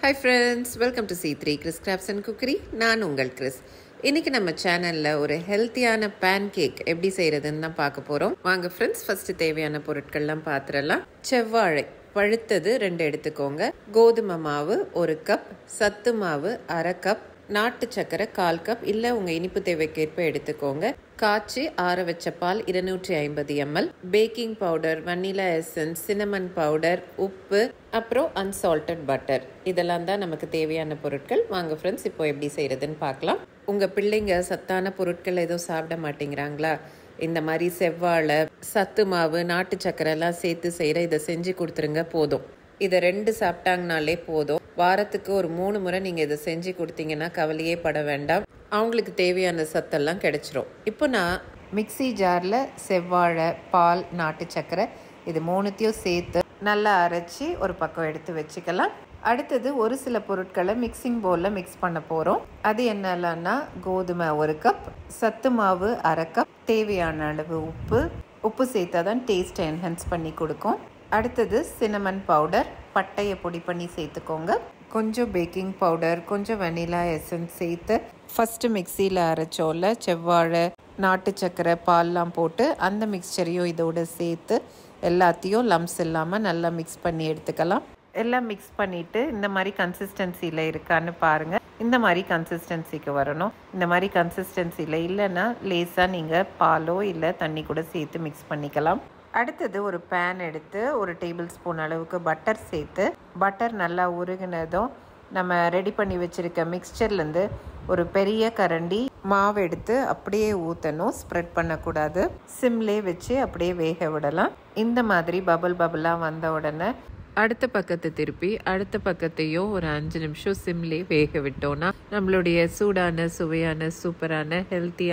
Hi friends, welcome to C3 Chris Crafts and Cookery. நான் உங்கள் Chris. இன்னைக்கு நம்ம சேனல்ல ஒரு ஹெல்த்தியான பேன் கேக் எப்படி செய்யறதுன்னு தான் பார்க்க போறோம். வாங்க ஃப்ரெண்ட்ஸ், ஃபர்ஸ்ட் தேவையான பொருட்கள்லாம் பார்த்துடலாம். செவ்வாழை பழுத்தது 2 எடுத்துக்கோங்க. கோதுமை மாவு 1 கப், சத்து மாவு 1/2 கப், நாட்டு சக்கரை 1/4 கப், இல்லை உங்கள் இனிப்பு தேவைக்கேற்ப எடுத்துக்கோங்க. காய்ச்சி ஆற வச்ச பால் 250 ml, baking powder, vanilla essence, cinnamon powder, உப்பு, அப்புறம் அன்சால்டட் பட்டர். இதெல்லாம் தான் நமக்கு தேவையான பொருட்கள். வாங்க ஃப்ரெண்ட்ஸ், இப்போ எப்படி செய்கிறதுன்னு பார்க்கலாம். உங்கள் பிள்ளைங்க சத்தான பொருட்கள் எதுவும் சாப்பிட மாட்டேங்கிறாங்களா? இந்த மாதிரி செவ்வாழை, சத்து மாவு, நாட்டு சக்கரை எல்லாம் சேர்த்து செய்கிற இதை செஞ்சு கொடுத்துருங்க போதும். இதை 2 சாப்பிட்டாங்கனாலே போதும். வாரத்துக்கு ஒரு 3 முறை நீங்கள் இதை செஞ்சு கொடுத்தீங்கன்னா கவலையே பட வேண்டாம். அவங்களுக்கு தேவையான சத்தெல்லாம் கிடைச்சிரும். இப்போ நான் மிக்சி ஜாரில் செவ்வாழை, பால், நாட்டு சக்கரை இது 3த்தையும் சேர்த்து நல்லா அரைச்சி ஒரு பக்கம் எடுத்து வச்சுக்கலாம். அடுத்தது ஒரு சில பொருட்களை மிக்சிங் பவுலில் மிக்ஸ் பண்ண போகிறோம். அது என்னெல்லாம்னா கோதுமை 1 கப், சத்து மாவு 1/2 கப், தேவையான அளவு உப்பு சேர்த்தா தான் டேஸ்ட்டை என்ஹான்ஸ் பண்ணி கொடுக்கும். அடுத்தது சினமன் பவுடர், பட்டையை பொடி பண்ணி சேர்த்துக்கோங்க. கொஞ்சம் பேக்கிங் பவுடர், கொஞ்சம் வெனிலா எசன்ஸ் சேர்த்து ஃபஸ்ட்டு மிக்சியில் அரைச்சோல செவ்வாழை, நாட்டு சக்கரை, பால்லாம் போட்டு அந்த மிக்சரையும் இதோடு சேர்த்து எல்லாத்தையும் லம்ஸ் இல்லாமல் நல்லா மிக்ஸ் பண்ணி எடுத்துக்கலாம். எல்லாம் மிக்ஸ் பண்ணிவிட்டு இந்த மாதிரி கன்சிஸ்டன்சியில் இருக்கான்னு பாருங்கள். இந்த மாதிரி கன்சிஸ்டன்சிக்கு வரணும். இந்த மாதிரி கன்சிஸ்டன்சியில் இல்லைன்னா லேசாக நீங்கள் பாலோ இல்லை தண்ணி கூட சேர்த்து மிக்ஸ் பண்ணிக்கலாம். அடுத்தது ஒரு பேன் எடுத்து 1 டேபிள் ஸ்பூன் அளவுக்கு பட்டர் சேர்த்து, பட்டர் நல்லா உருகினதும் நம்ம ரெடி பண்ணி வச்சுருக்க மிக்சர்லேருந்து ஒரு பெரிய கரண்டி மாவு எடுத்து அப்படியே ஊற்றணும். ஸ்ப்ரெட் பண்ணக்கூடாது. சிம்லே வச்சு அப்படியே வேக விடலாம். இந்த மாதிரி பபுளாக வந்த உடனே அடுத்த பக்கத்தை திருப்பி அடுத்த பக்கத்தையும் ஒரு 5 நிமிஷம் சிம்லே வேக விட்டோன்னா நம்மளுடைய சூடான சுவையான சூப்பரான ஹெல்த்தியான